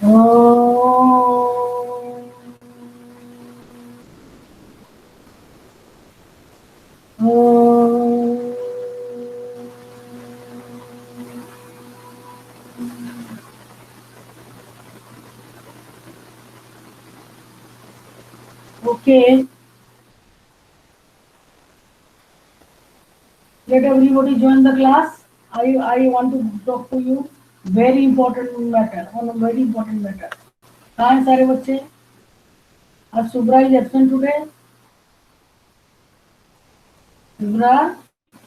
Okay. Let everybody join the class. I want to talk to you very important matter on a very important matter. कहाँ हैं सारे बच्चे? आज Subra is absent today. Subra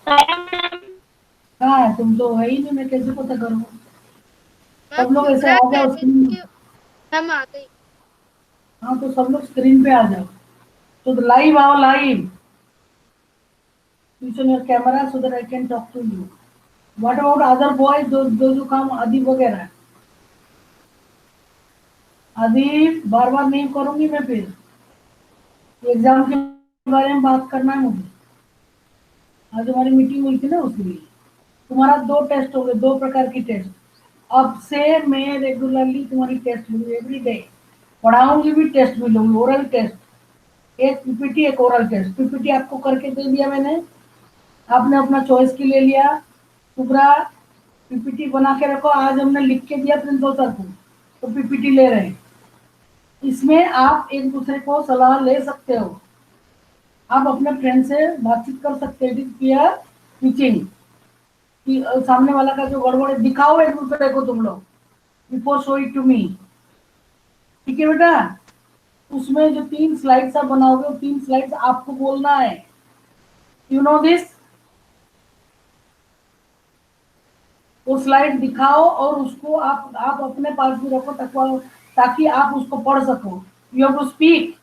कहाँ है? तुम तो है ही नहीं, मैं कैसे पता करूँ? सब लोग ऐसे आ जाओ स्क्रीन। हम आ गए। हाँ तो सब लोग स्क्रीन पे आ जाओ। तो लाइव आओ, live. Switch on your camera so that I can talk to you. What about other boys? Those who come, Adib वगैरह? आदिब, बार बार नहीं करूंगी मैं फिर। एग्जाम के बारे में बात करना है मुझे। आज हमारी मीटिंग हुई थी ना, उसलिए। तुम्हारा 2 टेस्ट हो गए, 2 प्रकार की टेस्ट। अब से मैं रेगुलरली तुम्हारी टेस्ट लूंगी एवरी डे। पढ़ाऊंगी भी, टेस्ट भी लूंगी, ओरल टेस्ट। एक पीपीटी, एक ओरल टेस्ट। पीपीटी आपको करके दे दिया मैंने, आपने अपना चॉइस की ले लिया। सुब्रा, पीपीटी बना के रखो। आज हमने लिख के दिया प्रिंसिपल सर को, तो पीपीटी ले रहे हैं। इसमें आप एक दूसरे को सलाह ले सकते हो, आप अपने फ्रेंड से बातचीत कर सकते हैं। पीयर टीचिंग कि सामने वाला का जो गड़बड़ है दिखाओ एक दूसरे को तुम लोग, before show it to me. ठीक है बेटा? उसमें जो 3 स्लाइड्स आप बनाओगे, वो 3 स्लाइड्स आपको बोलना है। You know this? वो स्लाइड दिखाओ और उसको आप अपने पास भी रखो, ताकि आप उसको पढ़ सको। You have to speak.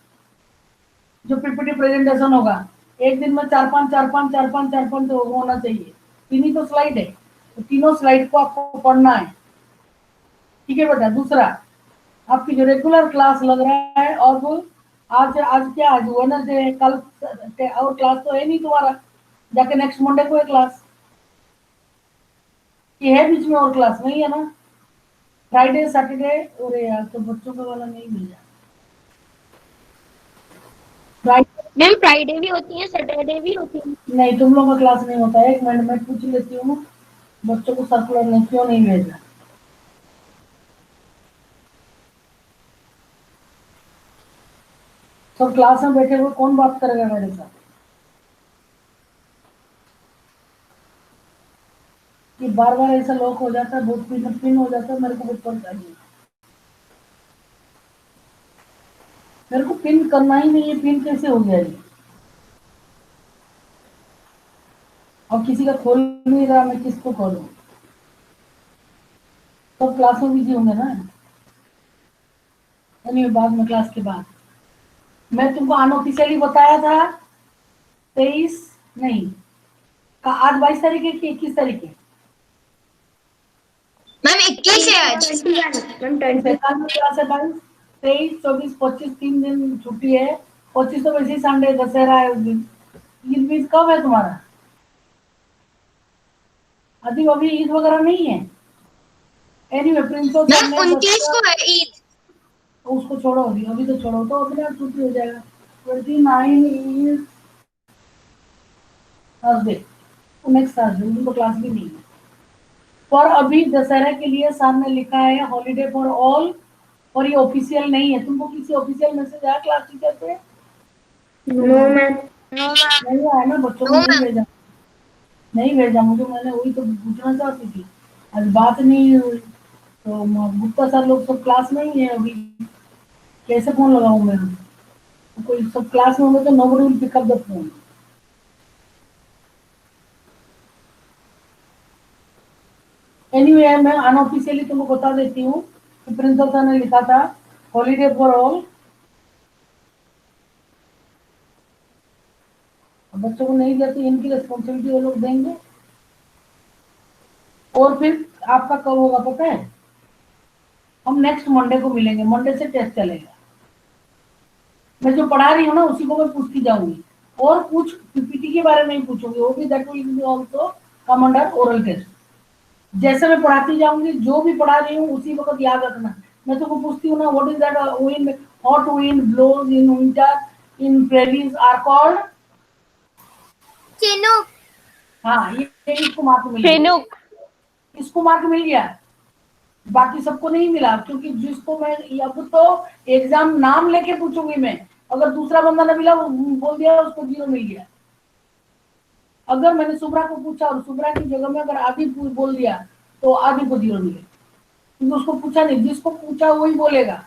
जो पीपीटी प्रेजेंटेशन होगा, एक दिन में 4-5 तो होना चाहिए। 3 ही तो स्लाइड है, तो तीनों स्लाइड को आपको पढ़ना है। ठीक है बेटा? दूसरा, आपकी जो रेगुलर क्लास लग रहा है, और वो आज क्या, आज वेडनेसडे है, कल और क्लास तो है नहीं तुम्हारा। जाके नेक्स्ट मंडे को है क्लास। ये है बीच में और क्लास नहीं है ना? Friday Saturday. अरे यार, तो बच्चों का वाला नहीं मिल जाए। मैम फ्राइडे भी होती है, सैटरडे भी होती है। नहीं, तुम लोगों का क्लास नहीं होता है। एक मिनट में पूछ लेती हूँ बच्चों को, सर्कुलर ने क्यों नहीं भेजा। सब क्लास में बैठे हुए, कौन बात करेगा मेरे साथ? कि बार बार ऐसा लॉक हो जाता है, बहुत पिन हो जाता है, मेरे को बहुत परेशानी है। मेरे को पिन करना ही नहीं है, पिन कैसे हो गया ये? और किसी का खोल नहीं रहा, मैं किसको खोलूं? सब क्लास में बिजी होंगे ना। यानी बाद में, क्लास के बाद। मैं तुमको अनऑफिशियली बताया था 23 नहीं का, आज 22 तारीख है कि 21 तारीख है? मैम 21 है आज। मैम 22, 23, 24, 25 3 दिन छुट्टी है। 25 तो वैसे ही संडे, दशहरा है उस दिन। ईद बीज कब है तुम्हारा? अभी ईद वगैरह नहीं है। एनीवे, प्रिंसिपल सर मैम ने 29 को है ईद। उसको छोड़ो, अभी तो छोड़ो, तो अपने आप छुट्टी हो जाएगा। 29 इज थर्सडे, नेक्स्ट थर्सडे, उस दिन तो क्लास भी नहीं है। पर अभी दशहरा के लिए सर ने लिखा है हॉलीडे फॉर ऑल, और ये ऑफिशियल नहीं है। तुमको किसी ऑफिशियल मैसेज आया क्लास टीचर से? No ma'am. नहीं आया ना? बच्चों को नहीं भेजा, नहीं भेजा मुझे। मैंने वही तो पूछना चाहती थी, आज बात नहीं हुई। तो गुप्ता सर लोग सब क्लास में ही है अभी, कैसे फोन लगाऊं मैं? कोई सब क्लास में होंगे तो nobody will pick up the phone. Anyway, मैं अनऑफिशियली तुमको बता देती हूँ कि प्रिंसिपल सर ने लिखा था हॉलीडे फॉर ऑल। बच्चों को नहीं देते, इनकी रिस्पॉन्सिबिलिटी वो लोग देंगे। और फिर आपका कब होगा पता है? हम नेक्स्ट मंडे को मिलेंगे, मंडे से टेस्ट चलेगा। मैं जो पढ़ा रही हूँ ना, उसी को मैं पूछती जाऊंगी, और कुछ पीपीटी के बारे में ही पूछूंगी, वो भी that will be also come under oral test. जैसे मैं पढ़ाती जाऊंगी, जो भी पढ़ा रही हूँ उसी वक्त याद रखना, मैं तो पूछती हूँ ना, what is that wind, hot wind blows in winter in prairies are called? Chinook. हाँ, ये इसको मार्क मिल गया, चिनुक। इसको मार्क मिल गया, बाकी सबको नहीं मिला, क्योंकि जिसको मैं अब तो एग्जाम नाम लेके पूछूंगी मैं, अगर दूसरा बंदा ने मिला बोल दिया उसको 0 मिल गया। अगर मैंने सुब्रा को पूछा और सुब्रा की जगह में अगर आदि बोल दिया तो आदि को 0 मिले, क्योंकि उसको पूछा नहीं, जिसको पूछा वही बोलेगा,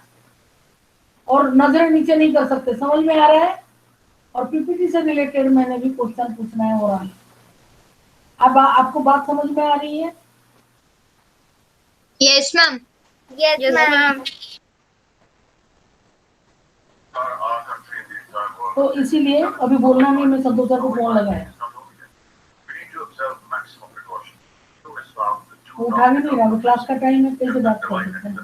और नजरें नीचे नहीं कर सकते। समझ में आ रहा है? और पीपीटी से रिलेटेड मैंने भी क्वेश्चन पूछना है। और अब आपको बात समझ में आ रही है? Yes ma'am. Yes ma'am. तो इसीलिए अभी बोलना नहीं, मैं संतोष सर को फोन लगाया, वो उठा भी नहीं रहा, वो क्लास का टाइम है, कैसे बात कर सकते हैं।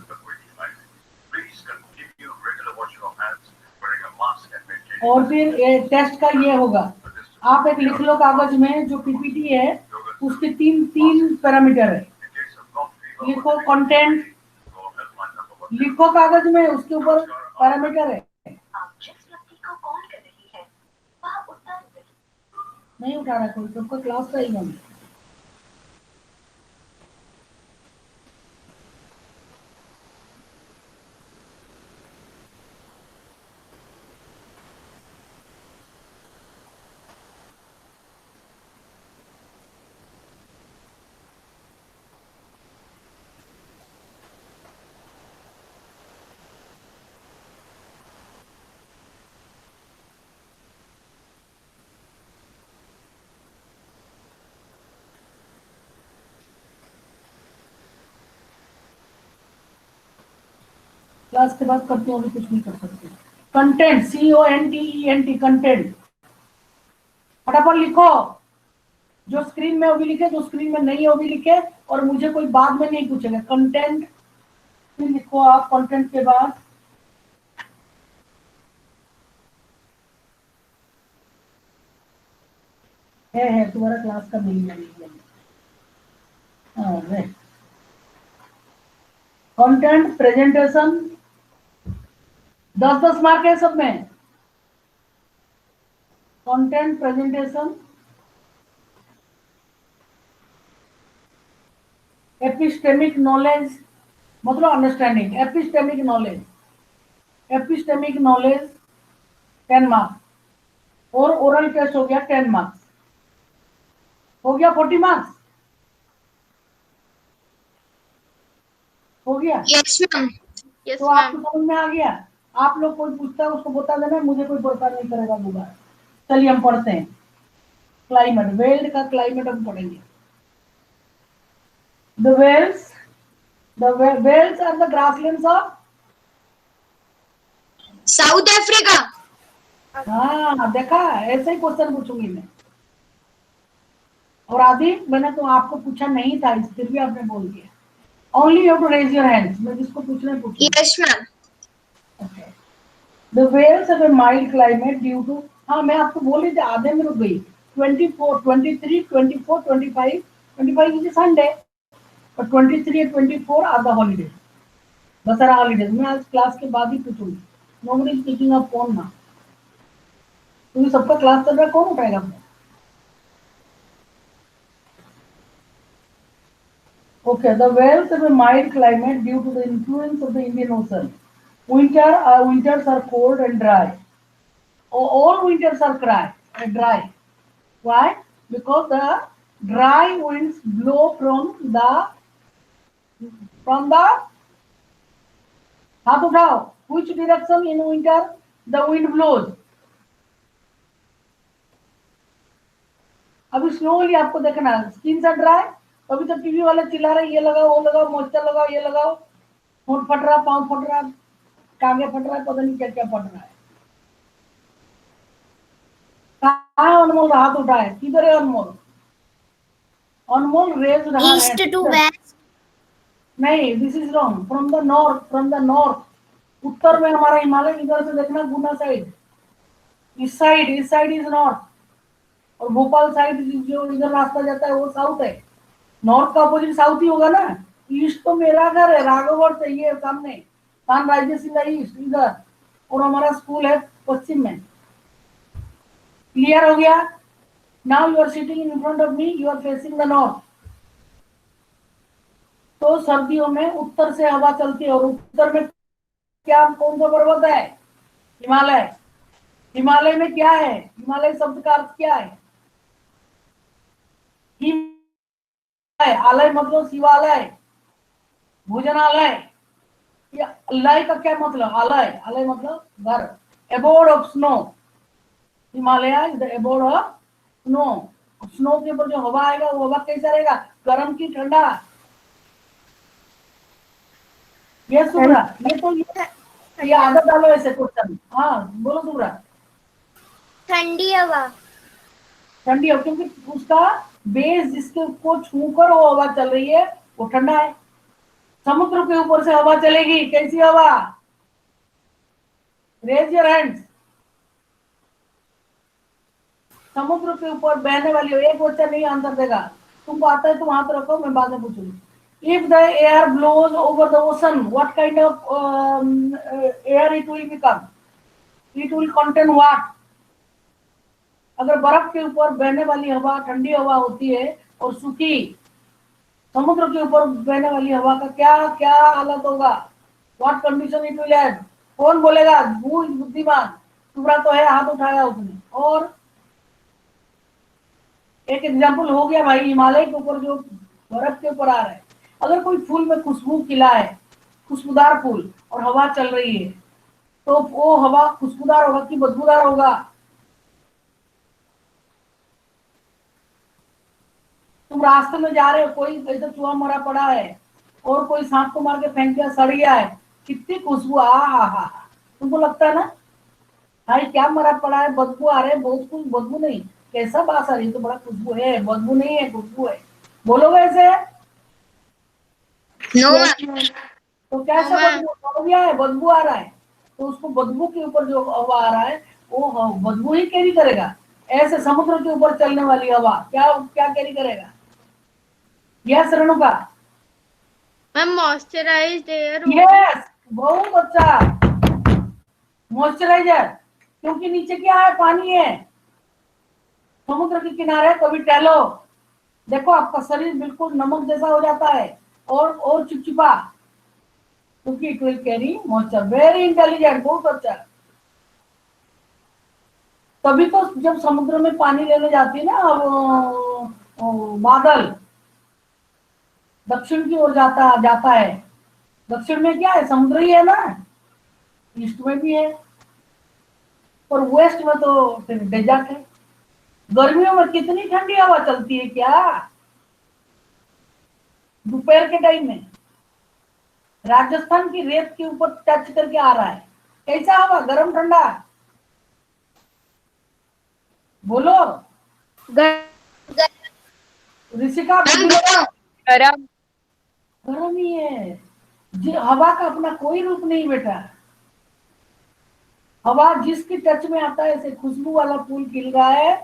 और फिर टेस्ट का ये होगा, आप एक लिख लो कागज में, जो पीपीटी है उसके तीन पैरामीटर है, लिखो कंटेंट, लिखो कागज में, उसके ऊपर पैरामीटर है। नहीं उठा रहा कोई, सबका क्लास का ही बंद। क्लास के बाद करते हो, कुछ नहीं कर सकते। कंटेंट, CONTENT, कंटेंट, फटाफट लिखो, जो स्क्रीन में वो भी लिखे, जो स्क्रीन में नहीं है वो भी लिखे, और मुझे कोई बाद में नहीं पूछेगा। कंटेंट फिर लिखो आप, कंटेंट के बाद है तुम्हारा क्लास का नहीं है। कंटेंट प्रेजेंटेशन 10-10 मार्क है सब में। कंटेंट प्रेजेंटेशन, एपिस्टेमिक नॉलेज मतलब understanding, epistemic knowledge, epistemic knowledge 10 marks, और ओरल टेस्ट हो गया 10 मार्क्स, हो गया 40 मार्क्स, हो गया। Yes ma'am. यस तो आपको समझ में आ गया? आप लोग कोई पूछता है उसको बता देना, मुझे कोई परेशान नहीं करेगा दोबारा। चलिए हम पढ़ते हैं। क्लाइमेट, वर्ल्ड का क्लाइमेट हम पढ़ेंगे। The velds are the grasslands of South Africa. हाँ देखा, ऐसे ही क्वेश्चन पूछूंगी मैं। और आदि मैंने तो आपको पूछा नहीं था, फिर भी आपने बोल दिया। Only you to raise your hands, मैं जिसको पूछना है पूछूंगी। Yes ma'am. Okay. The whales have a mild climate due to, हाँ मैं आपको बोल रही थी, आधे में रुक गई। 24, 23, 24, 25, 25 is a Sunday, और 23 and 24 are the holidays, Dussehra holidays. मैं आज क्लास के बाद ही पूछूंगी। Nobody is picking up phone ना, क्योंकि सबका क्लास चल रहा है, कौन उठाएगा phone? Okay, the whales have a mild climate due to the influence of the Indian Ocean. Winters are cold and dry. All winters are dry. Why? Because the dry winds blow from the हाथ उठाओ, which direction in winter the wind blows? अभी slowly आपको देखना, skin से dry, अभी तो TV वाले चिल्ला रहे ये लगाओ वो लगाओ, मॉइस्चर लगाओ ये लगाओ, होंठ फट रहा, पाँव फट रहा, टांगे फट रहा है, पता नहीं क्या क्या फट रहा है। कहाँ है अनमोल? हाथ उठाए, किधर है अनमोल? अनमोल रेज रहा है। East to west. नहीं, this is wrong. From the north, उत्तर में हमारा हिमालय, इधर से देखना गुना साइड, इस साइड इज नॉर्थ, और भोपाल साइड जो इधर रास्ता जाता है वो साउथ है। नॉर्थ का अपोजिट साउथ ही होगा ना। ईस्ट तो मेरा घर है, राघवगढ़ चाहिए सामने, sun rises in the east इधर, और हमारा स्कूल है पश्चिम में। क्लियर हो गया? Now you are sitting in front of me, you are facing the north. तो सर्दियों में उत्तर से हवा चलती है, और उत्तर में क्या, कौन सा पर्वत है? हिमालय। हिमालय में क्या है? हिमालय शब्द का अर्थ क्या है? आलय मतलब शिवालय, भोजनालय। लय का क्या मतलब? आलय, आलय मतलब घर, abode of snow. Himalaya is the abode of snow. Snow के ऊपर जो हवा आएगा वो हवा कैसा रहेगा? गर्म की ठंडा? ये सुब्रा, ये तो ये आदत डालो ऐसे क्वेश्चन। हाँ बोलो सुब्रा। ठंडी हवा। ठंडी हो, क्योंकि उसका बेस जिसके को छूकर वो हवा चल रही है वो ठंडा है। समुद्र के ऊपर से हवा चलेगी, कैसी हवा? Raise your hands. समुद्र के ऊपर बहने वाली हो। एक बच्चा नहीं आंसर देगा, तुमको आता है तुम हाथ रखो, मैं बाद में पूछूंगी। If the air blows over the ocean, what kind of air it will become? It will contain what? अगर बर्फ के ऊपर बहने वाली हवा ठंडी हवा होती है और सूखी समुद्र के ऊपर बहने वाली हवा का क्या क्या हालत होगा? What condition it will have? कौन बोलेगा? हु इज बुद्धिमान? सुब्रा तो है, हाथ उठाया उसने। और एक एग्जाम्पल हो गया भाई, हिमालय के ऊपर जो बर्फ के ऊपर आ रहा है। अगर कोई फूल में खुशबू खिला है, खुशबूदार फूल, और हवा चल रही है, तो वो हवा खुशबूदार होगा कि बदबूदार होगा? तुम रास्ते में जा रहे हो, कोई ऐसा चूहा मरा पड़ा है और कोई सांप को मार के फेंक दिया, सड़ गया है, कितनी खुशबू, आ हा हा। तुमको लगता है ना भाई क्या मरा पड़ा है, बदबू आ रहे है, बहुत कुछ बदबू नहीं, कैसा बास आ रही है, तो बड़ा खुशबू है, बदबू नहीं है, खुशबू है। बोलोगे ऐसे? नो तो कैसा बदबू? सड़ गया है, बदबू आ रहा है, तो उसको बदबू के ऊपर जो हवा आ रहा है वो बदबू ही कैरी करेगा। ऐसे समुद्र के ऊपर चलने वाली हवा क्या क्या कैरी करेगा? Yes Renuka? Ma'am moisturised air. Yes, बहुत अच्छा, मॉइस्चराइजर। क्योंकि नीचे क्या है? पानी है, समुद्र के किनारे। कभी टहलो, देखो आपका शरीर बिल्कुल नमक जैसा हो जाता है और चिपचिपा, क्योंकि it will carry moisture. Very intelligent, बहुत अच्छा। तभी तो जब समुद्र में पानी लेने जाती है ना बादल दक्षिण की ओर जाता जाता है। दक्षिण में क्या है? समुद्र ही है ना, ईस्ट में भी है, और वेस्ट में तो फिर डेजर्ट है। गर्मियों में कितनी ठंडी हवा चलती है क्या? दोपहर के टाइम में राजस्थान की रेत के ऊपर टच करके आ रहा है, कैसा हवा? गरम ठंडा? बोलो ऋषिका। गरम। गरम ही है जी, हवा का अपना कोई रूप नहीं बेटा। हवा जिसकी टच में आता है, ऐसे खुशबू वाला फूल खिल रहा है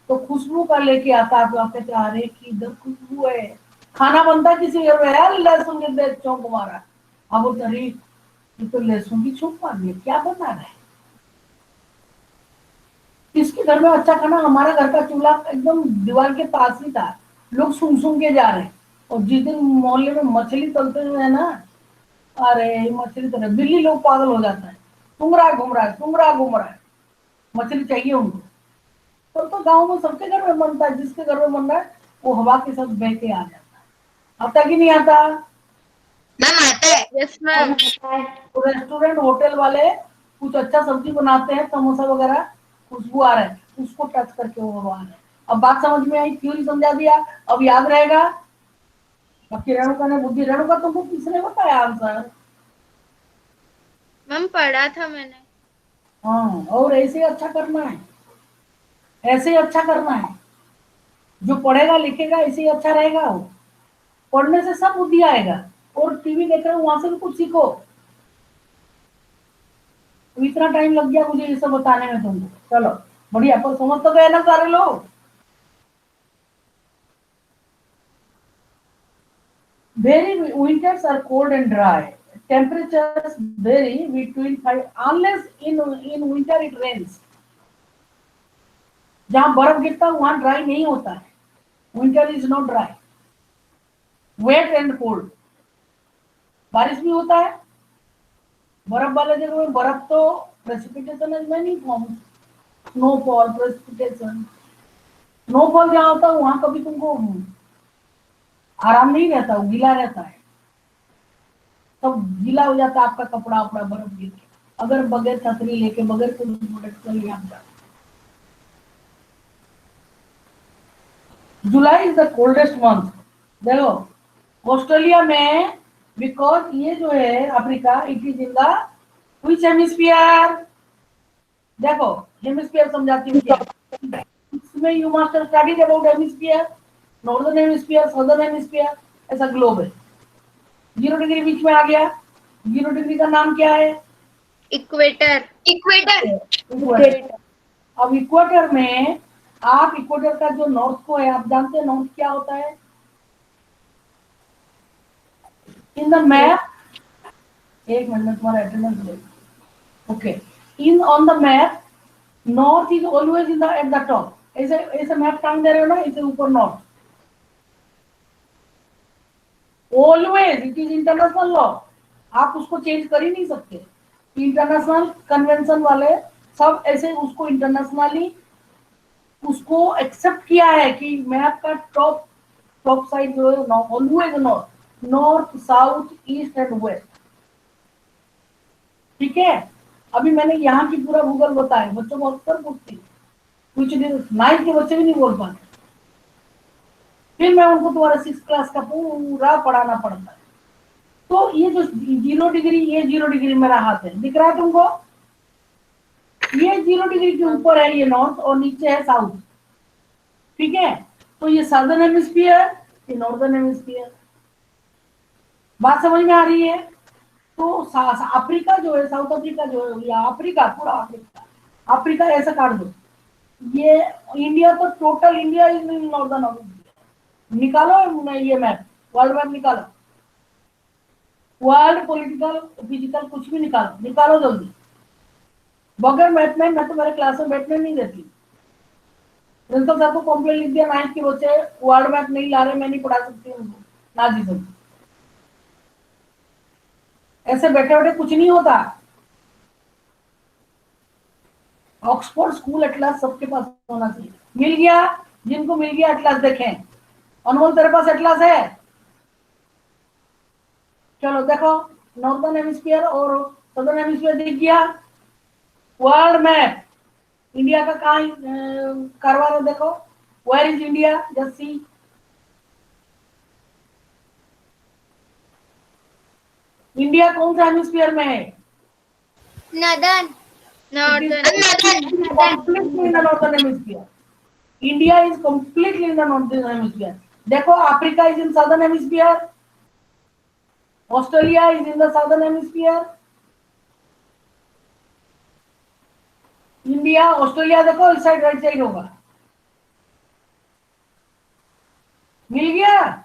तो खुशबू का लेके आता है, तो आप कहते हैं अरे की इधर खुशबू है। खाना बनता किसी घर में है, लहसुन के दे चौंक मारा, अब बोलते अरे ये तो लहसुन की चौंक मार दी, क्या बना रहा है? किसके घर में अच्छा खाना? हमारा घर का चूल्हा एकदम दीवार के पास ही था, लोग सुन सुन के जा रहे हैं। और जिस दिन मोहल्ले में मछली तलते हुए है ना, अरे मछली तो बिल्ली लोग पागल हो जाता है, टुंगरा घूम रहा है, टुंगरा घूम रहा है, मछली चाहिए उनको। तो गांव में सबके घर में बनता है, जिसके घर में बन रहा है वो हवा के साथ बह के आ जाता है। आता कि नहीं आता? मैम आता है। Yes ma'am. तो रेस्टोरेंट होटल वाले कुछ अच्छा सब्जी बनाते हैं, समोसा वगैरह, खुशबू आ रहा है, उसको टच करके वो हवा आ रहा है। अब बात समझ में आई, थ्योरी समझा दिया, अब याद रहेगा। बाकी रेणुका ने बुद्धि, रेणुका तुमको किसने बताया आंसर? मैम पढ़ा था मैंने। हाँ, और ऐसे ही अच्छा करना है, ऐसे ही अच्छा करना है। जो पढ़ेगा लिखेगा ऐसे ही अच्छा रहेगा वो। पढ़ने से सब बुद्धि आएगा, और टीवी देख रहे हो वहां से भी कुछ सीखो। तो इतना टाइम लग गया मुझे ये सब बताने में तुमको, चलो बढ़िया, पर समझ तो गए ना सारे लोग? Very winters are cold and dry, temperatures vary between 5 unless in winter it rains. जहां बर्फ गिरता है वहां ड्राई नहीं होता है. Winter is not dry, wet and cold. बारिश भी होता है, बर्फ वाले जगह में बर्फ तो precipitation is many forms. Snowfall, precipitation. Snowfall जहां होता है वहां कभी तुमको आराम नहीं रहता, वो गीला रहता है, सब गीला हो जाता है आपका कपड़ा अपना बर्फ गिर के, अगर बगैर छतरी लेके बगैर कोई प्रोटेक्शन ले आप जाते. जुलाई इज द कोल्डेस्ट मंथ. देखो ऑस्ट्रेलिया में, बिकॉज ये जो है Africa, it is in the which hemisphere. देखो हेमिस्फीयर समझाती हूँ क्या. इसमें you must studied about hemisphere, northern hemisphere, southern hemisphere, ऐसा ग्लोब है. 0 डिग्री बीच में आ गया. 0 डिग्री का नाम क्या है? इक्वेटर. इक्वेटर. अब इक्वेटर में आप इक्वेटर का जो नॉर्थ को है, आप जानते हैं नॉर्थ क्या होता है? इन द मैप, एक मिनट में तुम्हारा अटेंडेंस ले. Okay, in on the map north is always in the at the top. ऐसे ऐसे मैप टांग दे रहे हो ना, इसे ऊपर north. Always it is international law, आप उसको चेंज कर ही नहीं सकते. इंटरनेशनल कन्वेंशन वाले सब ऐसे उसको इंटरनेशनली उसको एक्सेप्ट किया है कि मैप का टॉप साइड जो है always north, north, south, east and west. ठीक है. अभी मैंने यहाँ की पूरा भूगोल बताया, बच्चों को अक्सर पूछती, कुछ दिन 9th के बच्चे भी नहीं बोल पाते, फिर मैं उनको तुम्हारा 6th क्लास का पूरा पढ़ाना पड़ता है. तो ये जो 0 डिग्री, ये 0 डिग्री मेरा हाथ है, दिख रहा है तुमको? ये 0 डिग्री के ऊपर है ये नॉर्थ और नीचे है साउथ. ठीक है. तो ये सदर्न हेमिस्फीयर, ये नॉर्दर्न हेमिस्फीयर. बात समझ में आ रही है? तो अफ्रीका जो है, साउथ अफ्रीका जो है, या अफ्रीका, पूरा अफ्रीका, अफ्रीका ऐसा काट दो. ये इंडिया तो total India is in northern hemisphere. निकालो ये मैप, वर्ल्ड मैप निकालो, वर्ल्ड पॉलिटिकल फिजिकल कुछ भी निकालो जल्दी. बगैर मैप में मैं तो मेरे क्लास में बैठने नहीं देती. प्रिंसिपल सर को कंप्लेंट लिख दिया, 9th के बच्चे वर्ल्ड मैप नहीं ला रहे, मैं नहीं पढ़ा सकती उनको. नाजी सब ऐसे बैठे बैठे कुछ नहीं होता. ऑक्सफोर्ड स्कूल एटलास सबके पास होना चाहिए. मिल गया? जिनको मिल गया एटलास देखें. अनमोल तेरे पास एटलास है? चलो देखो, नॉर्दर्न हेमिस्फीयर और सदर्न हेमिस्फीयर दिख गया. वर्ल्ड मैप इंडिया का कहाँ कारवार है देखो. Where is India? Just see. India कौन सा हेमिस्फीयर में है? Northern. Northern hemisphere. India is completely in the northern hemisphere. देखो Africa is in southern hemisphere, Australia is in the southern hemisphere. India, Australia देखो इस साइड राइट साइड होगा. मिल गया?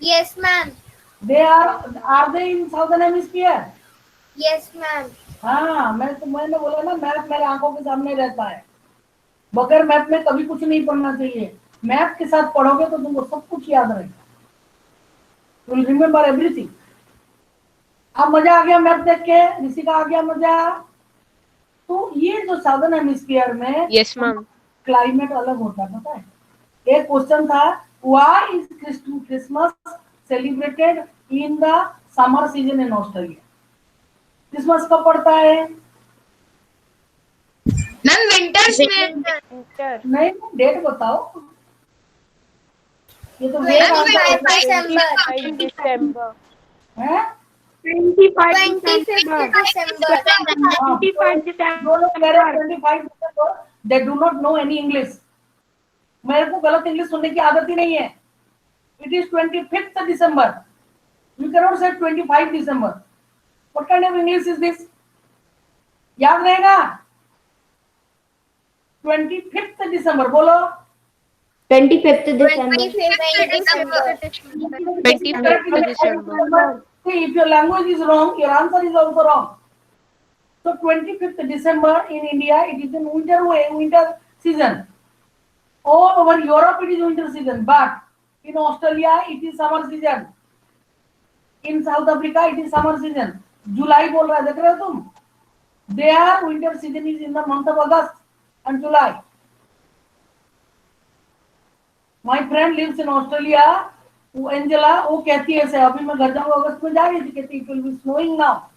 Yes ma'am. They are they in southern hemisphere? Yes ma'am. हाँ, मैंने बोला ना, मैप मेरे आंखों के सामने रहता है. बगैर मैप में कभी कुछ नहीं पढ़ना चाहिए. मैप के साथ पढ़ोगे तो तुमको सब कुछ याद रहेगा. You will remember everything. अब मजा आ गया मैप देख के? ऋषि का आ गया मजा? तो ये जो साउदर्न हेमिस्फीयर में यस मैम क्लाइमेट अलग होता है, पता है? एक क्वेश्चन था, why is Christmas celebrated in the summer season in Australia? Christmas कब पड़ता है? मैम विंटर्स में. नहीं, डेट बताओ. ये तो 25 दिसंबर. है 25 25 दिसंबर. 25 25 they do not no any English. मेरे को गलत इंग्लिश सुनने की आदत ही नहीं है. It is 25 December. You can not say 25 December. What kind of English is this? याद रहेगा? 25 दिसंबर बोलो. 25 दिसंबर. 25 दिसंबर. 25 दिसंबर See, if your language is wrong, your answer is also wrong. So 25th December in India, it is in winter season. All over Europe, it is winter season, but in Australia, it is summer season. In South Africa, it is summer season. July बोल रहा है, देख रहे हो तुम? Their winter season is in the month of August and July. My friend lives in Australia. वो Angela वो कहती है ऐसे, अभी मैं घर जाऊंगा अगस्त में, जा रही थी, कहती it will be snowing now,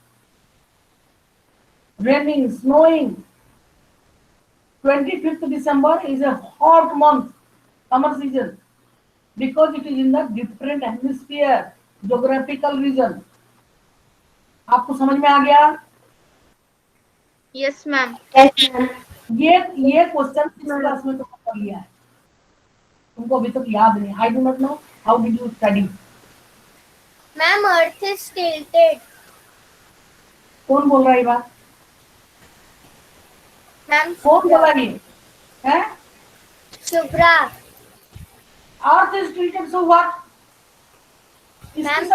raining, snowing. 25th December is a hot month, summer season, because it is in the different hemisphere, geographical region. आपको समझ में आ गया? Yes, ma'am. ये क्वेश्चन किस क्लास में तुमने कर लिया है? तुमको अभी तक याद नहीं. I do not know. How did you study? Ma'am, Earth is tilted. कौन बोल रहा है ये बात? Ma'am, कौन बोला ये? हैं? Shubhra. Earth is tilted, so what? Ma'am,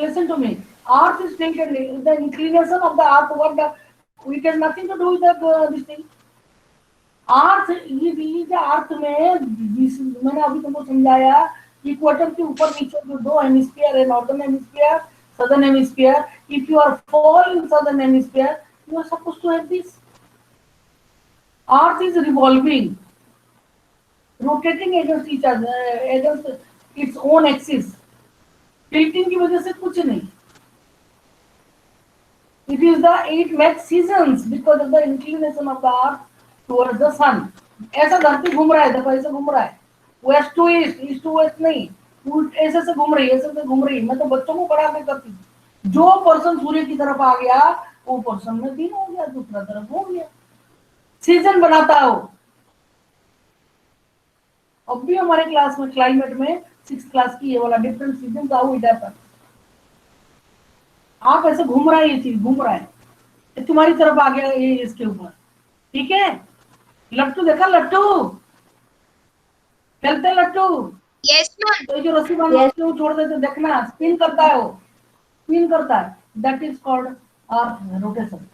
Listen to me. Earth is tilted. The inclination of the earth, it has nothing to do with this thing. Earth, ये अर्थ में मैंने अभी तुमको समझाया, इक्वेटर के ऊपर नीचे जो दो हेमिस्फीयर है, northern hemisphere, southern hemisphere. If you are fall in southern hemisphere, you are supposed to have this. Earth is revolving, rotating against each other, against its own axis. Tilting की वजह से कुछ नहीं. It makes seasons because of the inclination of the earth towards the sun. ऐसा धरती घूम रहा है, देखो ऐसे घूम रहा है, west to east, east to west नहीं, ऐसे से घूम रही है, ऐसे से घूम रही है. मैं तो बच्चों को पढ़ा के करती थी. जो पर्सन सूर्य की तरफ आ गया वो पर्सन में दिन हो गया, दूसरा तरफ हो गया, सीजन बनाता हो. अब भी हमारे क्लास में क्लाइमेट में 6th क्लास की ये वाला डिफरेंट सीजन का हुई पर आप ऐसे घूम रहा है, ये चीज घूम रहा है, तुम्हारी तरफ आ गया ये इसके ऊपर. ठीक है? लट्टू देखा, लट्टू खेलते लट्टू. Yes, ma'am. तो जो रस्सी बांध के छोड़ देते, देखना स्पिन करता है, वो स्पिन करता है. That is called earth rotation.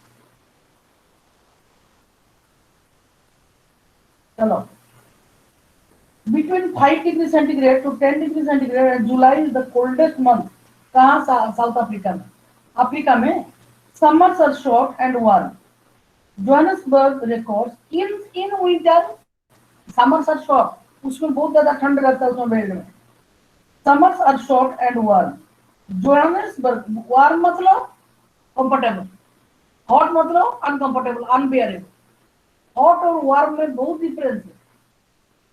चलो, between 5 degree centigrade to 10 degree centigrade, and July is the coldest month. कहाँ? साउथ अफ्रीका में. अफ्रीका में summers are short and warm. Johannesburg records in winter summers are short. उसमें बहुत ज्यादा ठंड रहता है उसमें बेल्ट में. Summers are short and warm. Johannesburg warm मतलब comfortable, hot मतलब uncomfortable, unbearable. Hot और warm में बहुत difference है.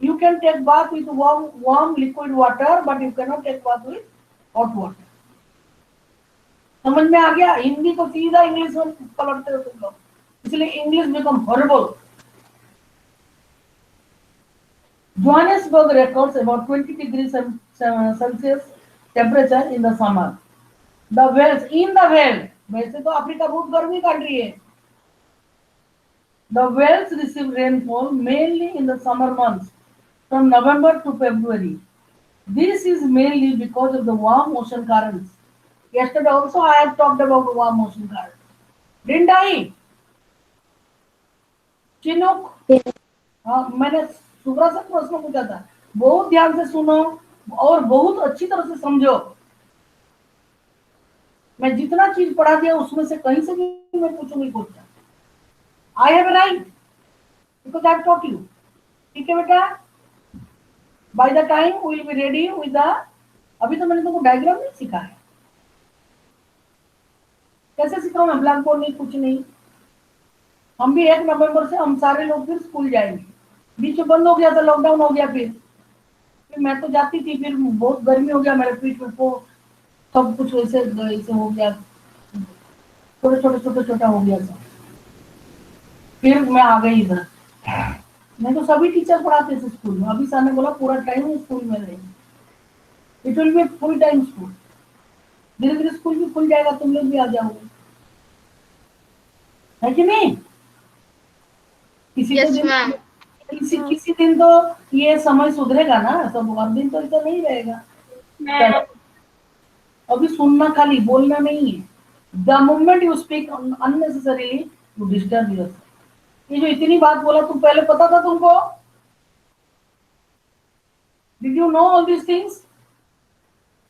You can take bath with warm liquid water, but you cannot take bath with hot water. समझ में आ गया? हिंदी को सीधा इंग्लिश में पलटते हो तुम लोग, इसलिए English become horrible. Johannesburg records about 20 degrees Celsius temperature in the summer. The Wales, वैसे तो अफ्रीका बहुत गर्मी कंट्री है. The Wales receive rainfall mainly in the summer months, from November to February. This is mainly because of the warm ocean currents. Yesterday also I had talked about warm ocean currents. Didn't I? Chinook, हाँ, मैंने सुब्रा से प्रश्न पूछा था. बहुत ध्यान से सुनो और बहुत अच्छी तरह से समझो. मैं जितना चीज पढ़ा दिया उसमें से कहीं से भी मैं पूछूंगी question. I have a right because I have taught you. ठीक है बेटा? By the time we will be ready with the, अभी तो मैंने तुमको डायग्राम नहीं सिखाया है. कैसे सिखाऊं मैं? ब्लैक बोर्ड नहीं, कुछ नहीं. हम भी 1 नवंबर से हम सारे लोग फिर स्कूल जाएंगे. बीच में बंद हो गया था, लॉकडाउन हो गया. फिर मैं तो जाती थी, फिर बहुत गर्मी हो गया मेरे पीठ में, तो सब कुछ वैसे हो गया, छोटा हो गया सब. फिर मैं आ गई इधर. मैं तो सभी टीचर पढ़ाते थे स्कूल में. अभी सर ने बोला पूरा टाइम स्कूल में रहेंगे. It will be full time school. धीरे धीरे स्कूल भी खुल जाएगा, तुम लोग भी आ जाओगे, है कि नहीं? किसी दिन तो ये समय सुधरेगा ना, सब हर दिन तो ऐसा नहीं रहेगा. अभी सुनना, खाली बोलना नहीं है। The moment you speak unnecessarily you disturb yourself. ये जो इतनी बात बोला, तुम पहले पता था तुमको? Did you know all these things?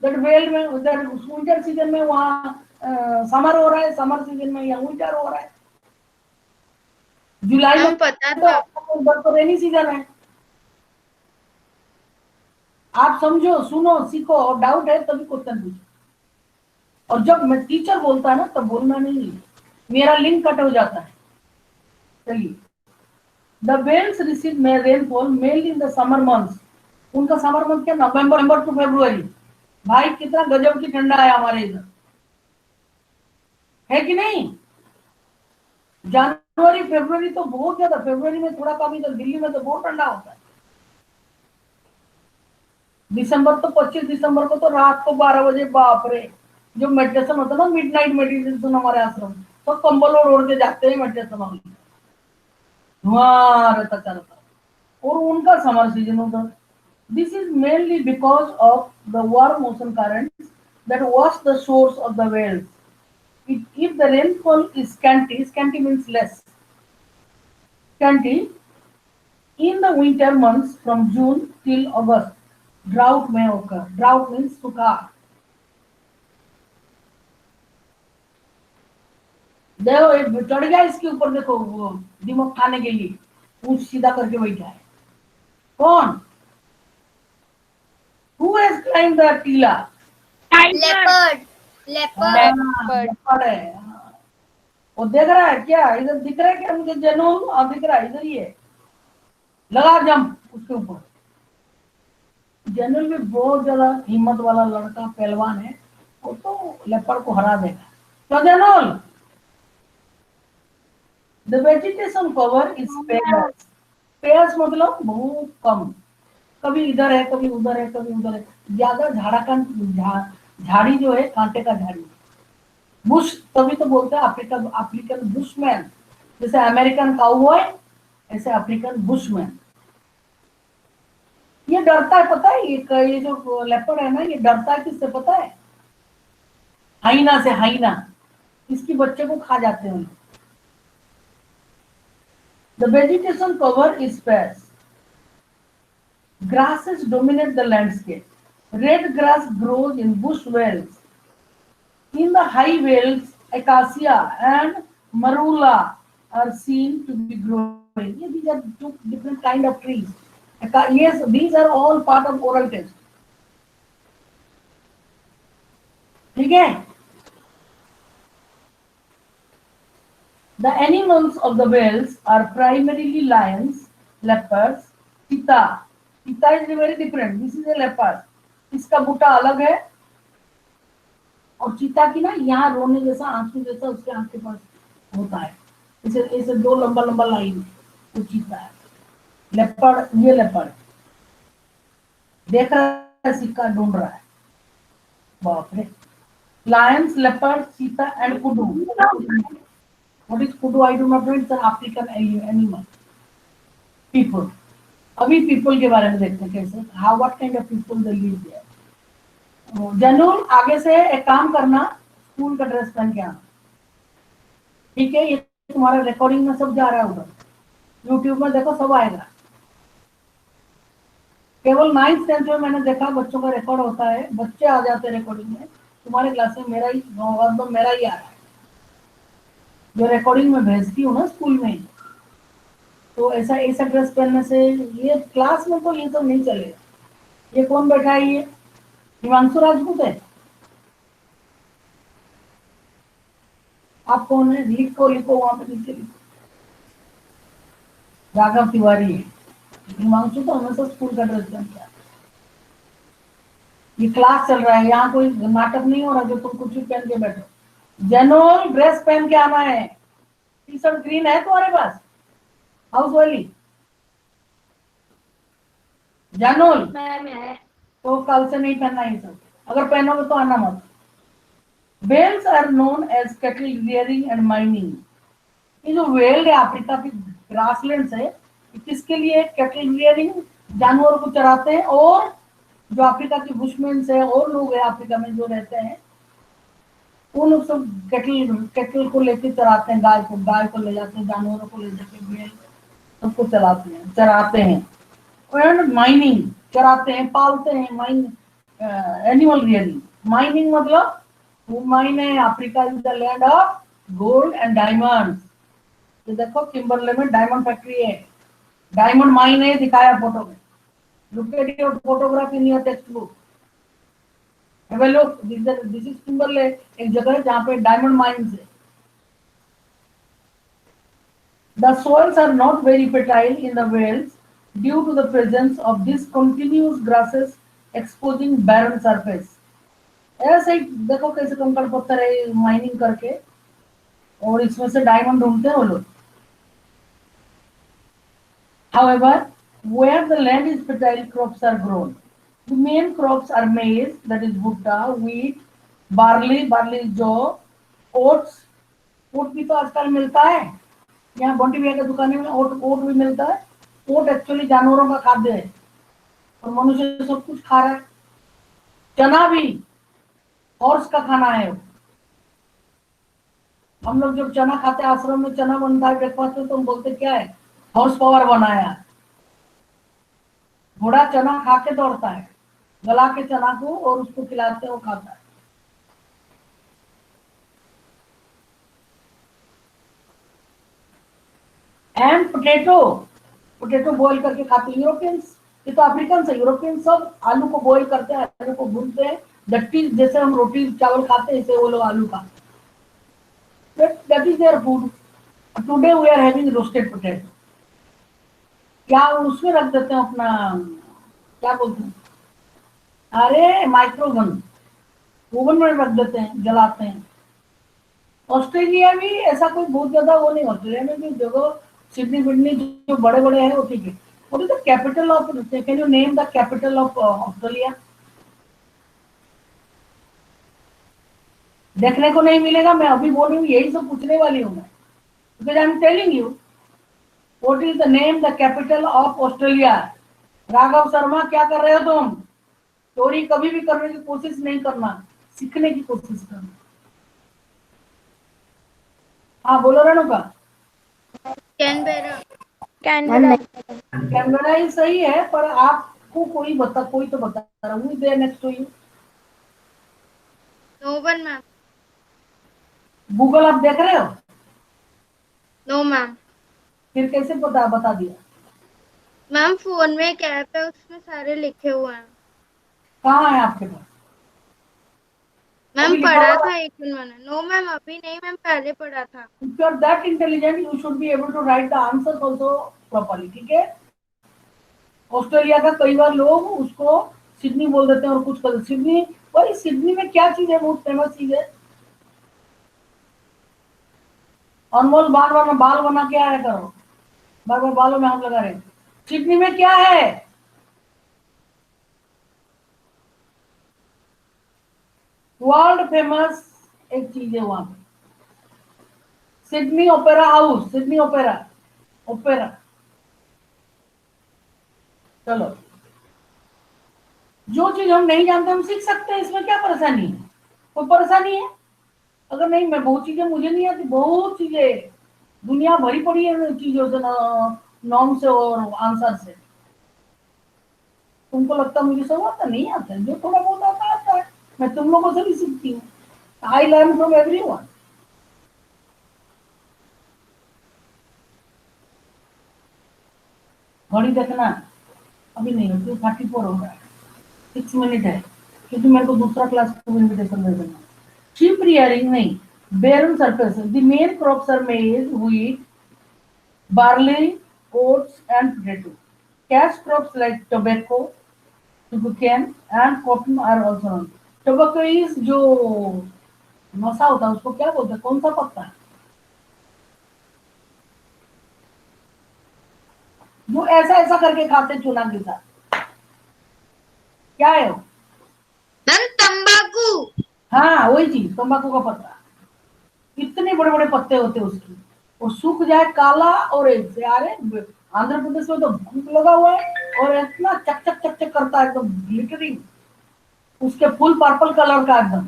That weld में, दैट विंटर सीजन में वहाँ समर हो रहा है, समर सीजन में यहाँ विंटर हो रहा है। जुलाई में पता था। तो रेनी सीजन है। आप समझो, सुनो, सीखो, और डाउट है तभी क्वेश्चन पूछो। और जब मैं टीचर बोलता है ना, तब बोलना नहीं है, मेरा लिंक कट हो जाता है। चलिए, the velds receive rainfall mainly in the summer months. उनका समर मंथ क्या, नवंबर टू फरवरी। भाई कितना गजब की ठंडा है हमारे इधर, है कि नहीं? जनवरी फरवरी तो बहुत ज्यादा, फरवरी में थोड़ा कम, इधर दिल्ली में तो बहुत ठंडा होता है। दिसंबर तो 25 दिसंबर को तो रात को 12 बजे, बाप रे, जो मेडिटेशन होता है ना, मिडनाइट मेडिटेशन हमारे आश्रम, तो कंबल ओढ़ के जाते हैं मेडिटेशन वाले, धुआं रहता चलता। और उनका समर सीजन होता। This is mainly because of the warm ocean currents that wash the shores of the whales. If the rainfall is scanty means less, scanty in the winter months from June till August, drought may occur. Drought means सूखा। देखो ये चढ़ गया इसके ऊपर, देखो वो दिमाग खाने के लिए पूंछ सीधा करके बैठा है। कौन? Who has climbed the टीला? लेपर्ड। लेपर्ड है। वो देख रहा है क्या? इधर दिख रहा है क्या मुझे? जनून दिख रहा है, इधर ही है। लगा जंप उसके ऊपर। जनरल भी बहुत ज्यादा हिम्मत वाला लड़का, पहलवान है, वो तो लेपर्ड को हरा देगा। तो general, the vegetation cover is sparse. Sparse मतलब बहुत कम, कभी इधर है, कभी उधर है, कभी उधर है। ज्यादा झाड़ी जो है, कांटे का झाड़ी, बुश, तभी तो बोलते हैं अफ्रीकन बुशमैन। जैसे अमेरिकन काउबॉय, ऐसे अफ्रीकन बुशमैन। ये डरता है, पता है? ये जो लेपर्ड है ना, ये डरता है किससे पता है? हाइना से। हाइना इसकी बच्चे को खा जाते हैं। The vegetation cover is sparse. Grasses dominate the landscape. Red grass grows in bush vales. In the high vales, acacia and marula are seen to be growing. Yeah, these are two different kind of trees. Yes, these are all part of oral test. ठीक है? The animals of the vales are primarily lions, leopards, cheetah. Cheetah is very different. This is a leopard. इसका बूटा अलग है। और चीता की ना यहाँ रोने जैसा, आंसू जैसा उसके आंख के पास होता है। इसे दो लंबा लंबा लाइन, वो चीता है। लेपर्ड, ये लेपर्ड देख रहा है, सिक्का ढूंढ रहा है। बाप रे। Lions, leopard, cheetah and kudu. What is kudu? I do not know. It's an African animal. People, अभी पीपल के बारे में देखते हैं कैसे, how what kind of people they live there. जनून, आगे से एक काम करना, स्कूल का ड्रेस पहन के आना, ठीक है? ये तुम्हारा रिकॉर्डिंग में सब जा रहा है उधर, यूट्यूब में देखो, सब आएगा। केवल 9th 10th में मैंने देखा बच्चों का रिकॉर्ड होता है, बच्चे आ जाते हैं रिकॉर्डिंग में। तुम्हारे क्लास में मेरा ही आ रहा है, जो रिकॉर्डिंग में भेजती हूँ ना स्कूल में। तो ऐसा ड्रेस पहनने से, ये क्लास में तो ये सब नहीं चलेगा। ये कौन बैठा है? ये हिमांशु राजपूत है। आप कौन है? लिखो वहां पे नीचे लिखो। राघव तिवारी है। हिमांशु तो हमेशा स्कूल का ड्रेस पहनता है। ये क्लास चल रहा है, यहाँ कोई नाटक नहीं हो रहा जो तुम कुछ भी पहन के बैठो। जनरल ड्रेस पहन के आना है। टी शर्ट ग्रीन है तुम्हारे पास? हाउस वाली जनरल मैम है। तो कल से नहीं पहनना ये सब, अगर पहनोगे तो आना मत। Whales are known as cattle rearing and mining. ये जो वेल है अफ्रीका की ग्रासलैंड है, किसके लिए? कैटल रियरिंग, जानवरों को चराते हैं। और जो अफ्रीका के बुशमैन है और लोग हैं अफ्रीका में जो रहते हैं, वो लोग सब केटल केटल को लेके चराते हैं, गाय को ले जाते हैं, जानवरों को ले जाके भेड़ सबको चराते हैं। और माइनिंग चराते हैं, पालते हैं, माइन एनिमल रियरिंग। माइनिंग मतलब वो माइन है, Africa is the land of gold and diamond. तो देखो किम्बरले में डायमंड फैक्ट्री है, डायमंड माइन है, दिखाया फोटो में। Look at your photograph in your text book. लोग दिस इज किम्बरले, एक जगह है जहाँ पे डायमंड माइन्स है। The soils are not very fertile in the wells due to the presence of discontinuous grasses exposing barren surface. ऐसे ही देखो कैसे कंकड़ पत्थर है माइनिंग करके, और इसमें से डायमंड ढूंढते हैं वो लोग। However, where the land is fertile, crops are grown. The main crops are maize, that is bhutta, wheat, barley is जौ, oats, oat भी तो आजकल मिलता है, यहाँ बोटी भैया की दुकान में ओट भी मिलता है। ओट एक्चुअली जानवरों का खाद्य है और मनुष्य सब कुछ खा रहा है। चना भी हॉर्स का खाना है। हम लोग जब चना खाते हैं, आश्रम में चना बनता है ब्रेकफास्ट में, तो हम बोलते क्या है, हॉर्स पावर बनाया। घोड़ा चना खा के दौड़ता है, गला के चना को और उसको खिलाते हैं, वो खाता है। एंड पोटैटो बॉईल करके खाते हैं यूरोपियंस। ये तो अफ्रीकन है, यूरोपियन सब आलू को बॉईल करते हैं, आलू को भूनते हैं, डट्टी जैसे हम रोटी चावल खाते हैं, इसे वो लोग आलू खाते हैं। That is their food. Today we are having roasted potato. क्या उसमें रख देते हैं अपना, क्या बोलते हैं, अरे माइक्रोवन, ओवन में रख देते हैं, जलाते हैं। ऑस्ट्रेलिया भी ऐसा कोई बहुत ज्यादा वो नहीं, ऑस्ट्रेलिया में भी जगह सिडनी विडनी जो बड़े बड़े हैं वो ठीक है। What is the capital of, can you name the capital of Australia? देखने को नहीं मिलेगा, मैं अभी बोल रही हूँ, यही सब पूछने वाली हूँ मैं, because I am telling you what is the name the capital of Australia. Raghav Sharma क्या कर रहे हो तुम? चोरी कभी भी करने की कोशिश नहीं करना, सीखने की कोशिश करना। हाँ बोलो रेणुका। कैनबेरा। कैनबेरा ही सही है, पर आपको कोई तो बता रहा हूँ, there next to you. No one ma'am. Google आप देख रहे हो? No ma'am. फिर कैसे बता दिया? मैम फोन में एक ऐप है, उसमें सारे लिखे हुए हैं। कहाँ है आपके पास? मैम अभी लिखा पढ़ा हुआ था एक दिन मैंने। नो मैम अभी नहीं मैम, पहले पढ़ा था। If you are that intelligent, you should be able to write the answers also properly. ठीक है? ऑस्ट्रेलिया का कई बार लोग उसको सिडनी बोल देते हैं और कुछ कर सिडनी। भाई सिडनी में क्या चीज है, बहुत फेमस चीज है? अनमोल बार बार बाल बना के आया करो, बार बार बालों में हाथ लगा रहे। सिडनी में क्या है? वर्ल्ड फेमस एक चीज है वहां पे, Sydney opera house, Sydney opera. चलो, जो चीज हम नहीं जानते हम सीख सकते हैं, इसमें क्या परेशानी है? कोई परेशानी है? अगर नहीं, मैं बहुत चीजें मुझे नहीं आती, बहुत चीजें दुनिया भरी पड़ी है चीजों से, नॉर्म से और आंसर से। तुमको लगता मुझे सब आता नहीं आता है, जो थोड़ा बहुत आता है। मैं तुम लोगों से भी सीखती हूँ। I learn from everyone. घड़ी देखना अभी नहीं होती, 34 हो रहा है, 6 मिनट है, क्योंकि मेरे को दूसरा क्लास को इन्विटेशन दे देना। शीप रियरिंग नहीं, barren surfaces. The main crops are maize, wheat, barley, oats, and potato. Cash crops like tobacco, sugarcane, and cotton are also known. Tobacco is जो नशा होता है उसको क्या बोलते हैं, कौन सा पत्ता है जो ऐसा ऐसा करके खाते चूना के साथ? क्या है वो? मैम तंबाकू। हाँ वही चीज, तंबाकू का पत्ता। इतने बड़े बड़े पत्ते होते हैं उसकी, और सूख जाए काला और एक से। अरे आंध्र प्रदेश में तो भूख लगा हुआ है और इतना चक चक चक चक करता है, एकदम ग्लिटरिंग। उसके फूल पर्पल कलर का एकदम,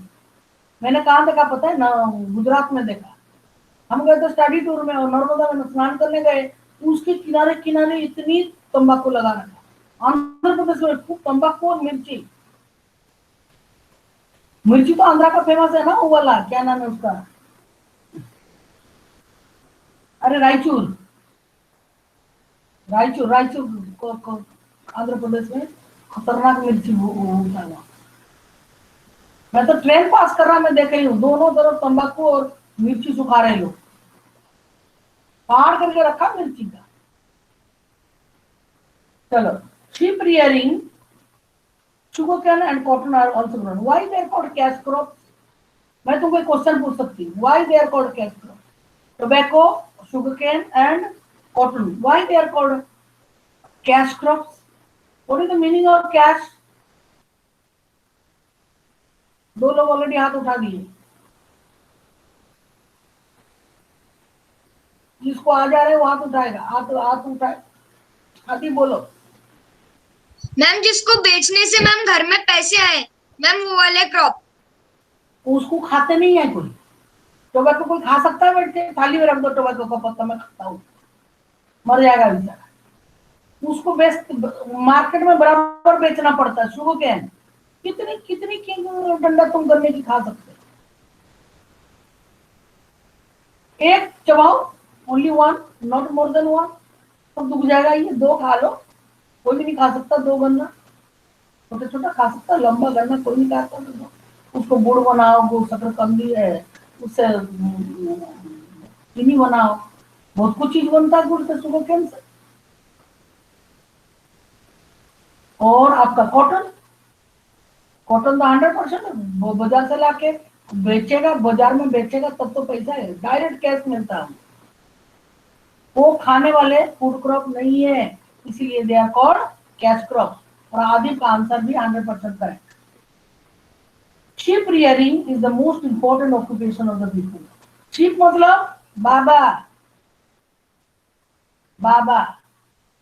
मैंने कहाँ देखा पता है ना, गुजरात में देखा। हम गए थे स्टडी टूर में और नर्मदा में स्नान करने गए, उसके किनारे किनारे इतनी तंबाकू लगा रखा। आंध्र प्रदेश में खूब तंबाकू और मिर्ची। मिर्ची तो आंध्रा का फेमस है ना, वो वाला क्या नाम है उसका, अरे रायचूर, रायचूर रायचूर आंध्र प्रदेश में खतरनाक मिर्ची होता है वहाँ। मैं तो ट्रेन पास कर रहा, मैं देख रही हूँ दोनों तरफ तंबाकू और मिर्ची सुखा रहे लोग, पहाड़ करके रखा मिर्ची का। चलो, sheep rearing, sugarcane and cotton are also grown. Why they are called cash crops? मैं तुमको एक क्वेश्चन पूछ सकती हूँ, why they are called cash crops? Tobacco, sugarcane and cotton. Why they are called cash crops? What is the meaning of cash? दो लोग already हाथ उठा दिए, जिसको आ जा रहे वो हाथ उठाएगा, हाथ उठाए, आदि बोलो। मैम जिसको बेचने से मैम घर में पैसे आए, मैम वो वाले क्रॉप। उसको खाते नहीं है कोई, टोबैको कोई खा सकता है? बैठ के थाली में रख दो टोबैको का पत्ता, मैं खाता हूँ, मर जाएगा बेचारा। उसको बेच, मार्केट में बराबर बेचना पड़ता है। शुगर कैन कितनी कितनी डंडा तुम गन्ने की खा सकते हो? एक चबाओ, only one, not more than one, तो दुख जाएगा। ये दो खा लो, कोई भी नहीं खा सकता दो गन्ना, छोटा छोटा खा सकता, लंबा गन्ना कोई नहीं खाता। तो उसको गुड़ बनाओ, गुड़ शकरकंदी है, उससे चीनी बनाओ, बहुत कुछ चीज बनता है गुड़ से, शुगर कैन से। और आपका कॉटन, कॉटन तो 100% बाजार से लाके बेचेगा, बाजार में बेचेगा तब तो पैसा है, डायरेक्ट कैश मिलता है। वो खाने वाले फूड क्रॉप नहीं है, इसीलिए they are called cash crop. और आदि का आंसर भी 100% correct. Sheep rearing is the most important occupation of the people. Sheep मतलब बाबा, बाबा।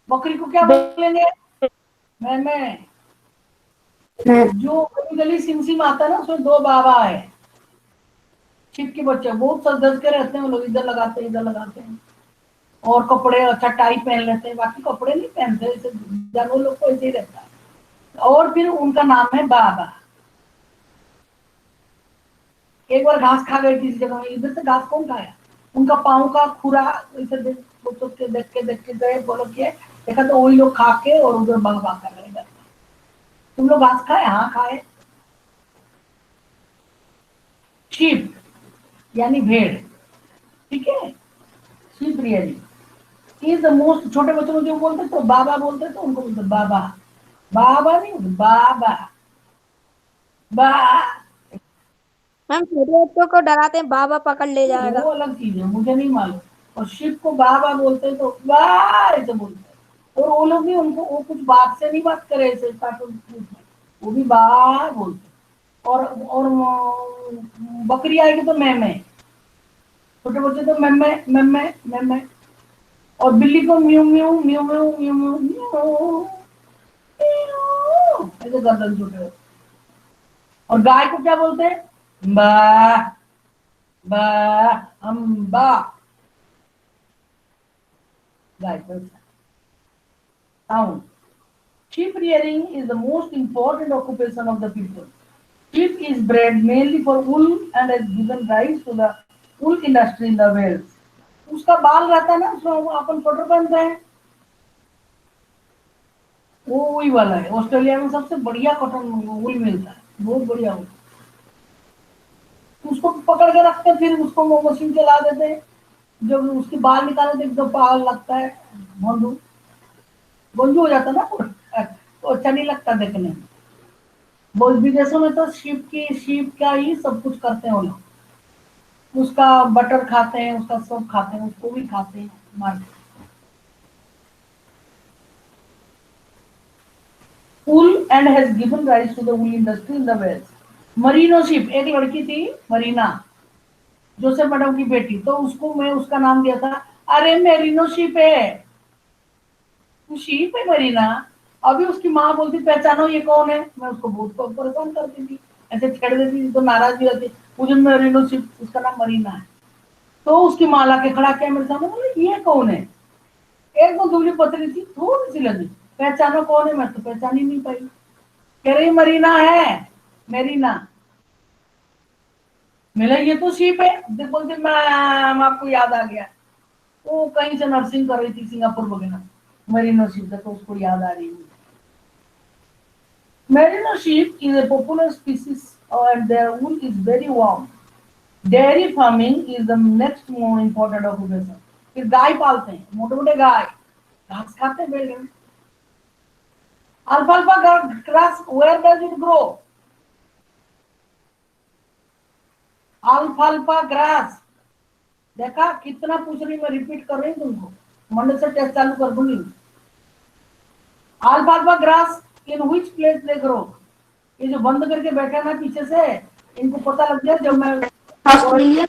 बकरी को क्या बोलेंगे? मैं जो गली गली सिम सिम आता है ना, उसमें दो बाबा है। शिप के बच्चे बहुत सज के रहते हैं, वो लोग इधर लगाते हैं इधर लगाते हैं, और कपड़े अच्छा टाई पहन लेते हैं, बाकी कपड़े नहीं पहनते, ऐसे जानवर लोग को ऐसे ही रहता है। और फिर उनका नाम है बाबा। एक बार घास खा गए किसी जगह में, इधर से घास कौन खाया? उनका पाँव का खुरा इसे देख के गए, बोलो किए, देखा तो वही लोग खा के और उधर बाबा कर रहे। तुम लोग घास खाए? हाँ खाए। शीप यानी भेड़, ठीक है। Sheep rearing is the most, छोटे बच्चों को जो बोलते तो बाबा बोलते, तो उनको बोलते बाबा, बाबा नहीं बाबा, बा। मैम छोटे बच्चों को डराते हैं, बाबा पकड़ ले जाएगा। वो अलग चीज है, मुझे नहीं मालूम। और शिव को बाबा बोलते हैं, तो बा ऐसे बोलते हैं। और वो लोग भी उनको, वो कुछ बात से नहीं बात करे ऐसे कार्टून में, वो भी बा बोलते हैं। और बकरी आएगी तो मैं, छोटे बच्चे तो मैं। और बिल्ली को mu mu mu mu mu mu mu ऐसे गर्दन छोटे। और गाय को क्या बोलते हैं? बा, बा, अम्बा। गाय का sound. Sheep rearing is the most important occupation of the people. Sheep is bred mainly for wool and has given rise to the wool industry in the Wales. उसका बाल रहता है ना, उसमें अपन स्वेटर पहनते हैं, वो वही वाला है। ऑस्ट्रेलिया में सबसे बढ़िया कॉटन वूल मिलता है, बहुत बढ़िया वूल। उसको पकड़ के रखते हैं, फिर उसको वो मशीन चला देते हैं, जब उसके बाल निकालते एकदम बाल लगता है, भोंदू हो जाता है ना, तो अच्छा नहीं लगता देखने में। बहुत विदेशों में तो शीप का ही सब कुछ करते हैं वो लोग, उसका बटर खाते हैं, उसका सब खाते हैं, उसको भी खाते हैं market. wool and has given rise to the wool industry in the Wales. Merino ship, एक लड़की थी मरीना, जोसेफ मैडम की बेटी, तो उसको मैं उसका नाम दिया था, अरे मेरीनो शिप है, मरीना। अभी उसकी माँ बोलती पहचानो ये कौन है, मैं उसको बहुत परेशान करती थी, ऐसे छेड़ देती थी तो नाराज भी होती, मुझे मरीनो शिप, उसका नाम मरीना है। तो उसकी माँ ला के खड़ा किया मेरे सामने, बोले ये कौन है? एक तो दुबली पतली थी, थोड़ी सी लगी, पहचानो कौन है? मैं तो पहचान ही नहीं पाई। कह रही मरीना है, मेरीना। मिला ये तो शिप है। बोलते मैम आपको याद आ गया, वो कहीं से नर्सिंग कर रही थी सिंगापुर वगैरह, मरीनो शिप, तो उसको याद आ रही है। Merino sheep is a popular species and their wool is very warm. Dairy farming is the next more important occupation. फिर गाय पालते हैं, मोटे मोटे गाय, घास खाते हैं बैल। Alfalfa grass, where does it grow? Alfalfa grass. देखा कितना पूछ रही, मैं रिपीट कर रही हूँ तुमको, मंडे से टेस्ट चालू कर दूंगी। Alfalfa grass in which place they grow? ये जो बंद करके बैठे हैं ना पीछे से, इनको पता लग गया जब मैं ऑस्ट्रेलिया।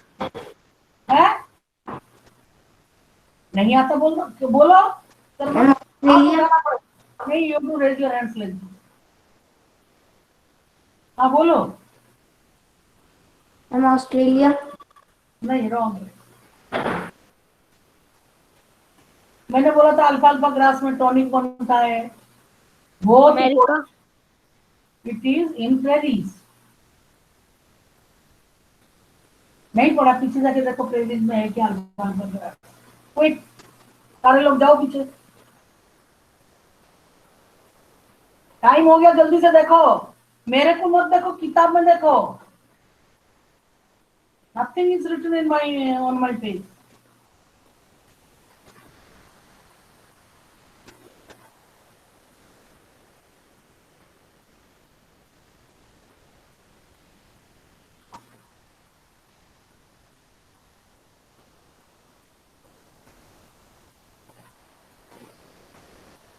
है नहीं आता बोलो क्यों बोलो ऑस्ट्रेलिया। नहीं, you to raise your hands like. हाँ बोलो। Ma'am Australia. नहीं, रॉन्ग। मैंने बोला था अल्फाल्फा ग्रास में टॉनिक बनता है, बहुत America. It is in prairies. नहीं पढ़ा, पीछे जाके देखो प्रेरीज में है क्या अल्फाल्फा ग्रास। क्विक, सारे लोग जाओ पीछे, टाइम हो गया, जल्दी से देखो, मेरे को मत देखो, किताब में देखो। Nothing is written in my on my page.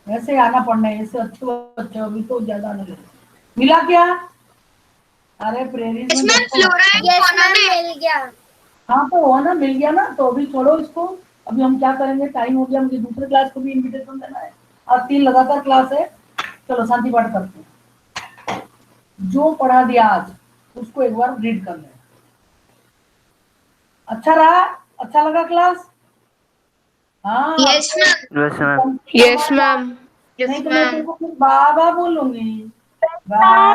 ऐसे आना पड़ना है, ऐसे अच्छे बच्चे अभी तो ज्यादा नहीं लगे। मिला क्या? अरे प्रेरीज में देखो। Flora and yes fauna ma'am, में। मिल गया। हाँ तो हुआ ना, मिल गया ना, तो अभी छोड़ो इसको। अभी हम क्या करेंगे, टाइम हो गया, मुझे दूसरे क्लास को भी इनविटेशन देना है, और 3 लगातार क्लास है। चलो शांति पाठ करते हैं। जो पढ़ा दिया आज उसको एक बार रीड कर लें। अच्छा रहा? अच्छा लगा क्लास? हाँ। Yes ma'am. Yes ma'am. Yes ma'am. नहीं तो मैं तुमको फिर बाबा बोलूंगी, बा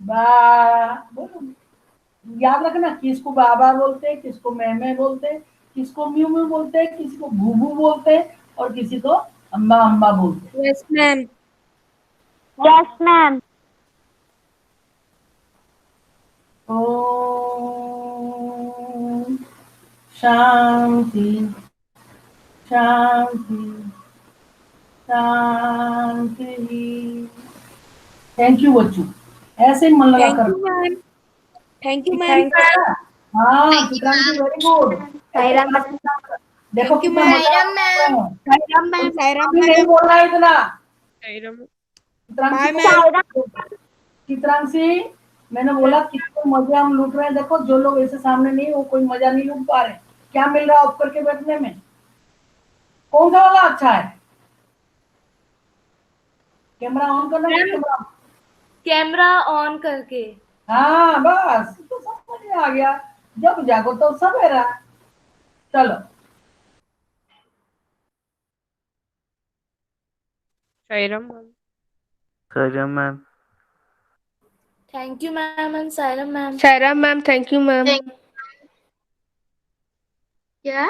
बा बोलूंगी। याद रखना, किसको बाबा बोलते हैं, किसको मैं बोलते हैं, किसको म्यू म्यू बोलते हैं, किसी को भूभू बोलते हैं, और किसी को अम्मा अम्मा बोलते हैं। Yes ma'am. Yes ma'am. ओम शांति शांति शांति। थैंक यू बच्चों, ऐसे ही मन लगा थैंक कर। You ma'am. Thank you ma'am. हाँ चित्रांशी, वेरी गुड। देखो Thank you, कितना ma'am. मजा सायरम मैम। साईराम मैम। साईराम नहीं मैम। बोल रहा है इतना। साईराम। चित्रांशी Bye, को- चित्रांशी, मैंने बोला कितने मजे हम लूट रहे हैं। देखो जो लोग ऐसे सामने नहीं, वो कोई मजा नहीं लूट पा रहे। क्या मिल रहा है ऑफ करके बैठने में? कौन सा वाला अच्छा है? कैमरा ऑन करना है, कैमरा। कैमरा ऑन करके। हाँ बस, तो समझ में आ गया, जब जागो तो सवेरा। चलो Sairam ma'am. Sir ma'am. Thank you ma'am and Sairam ma'am. Sairam ma'am. Thank you ma'am. क्या?